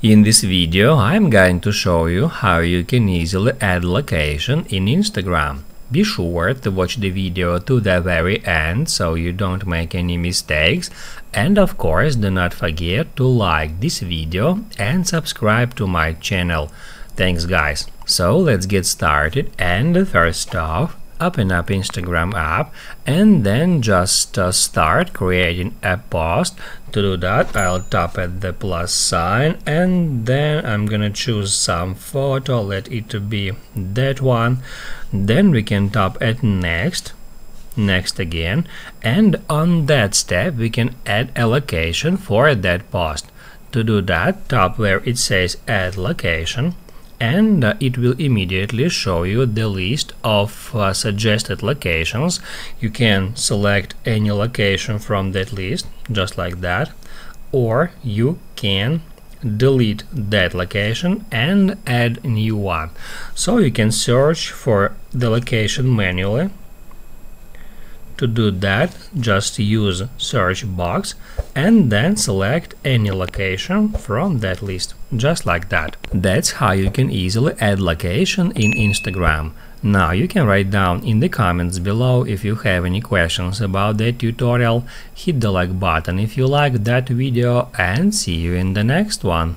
In this video, I'm going to show you how you can easily add location in Instagram. Be sure to watch the video to the very end so you don't make any mistakes, and of course do not forget to like this video and subscribe to my channel. Thanks guys! So let's get started, and first off, open up Instagram app and then just start creating a post. To do that, I'll tap at the plus sign and then I'm gonna choose some photo, let it be that one. Then we can tap at next again, and on that step we can add a location for that post. To do that, tap where it says add location, and it will immediately show you the list of suggested locations. You can select any location from that list, just like that, or you can delete that location and add a new one. So you can search for the location manually. To do that, just use search box and then select any location from that list, just like that. That's how you can easily add location in Instagram. Now you can write down in the comments below if you have any questions about that tutorial. Hit the like button if you like that video, and see you in the next one.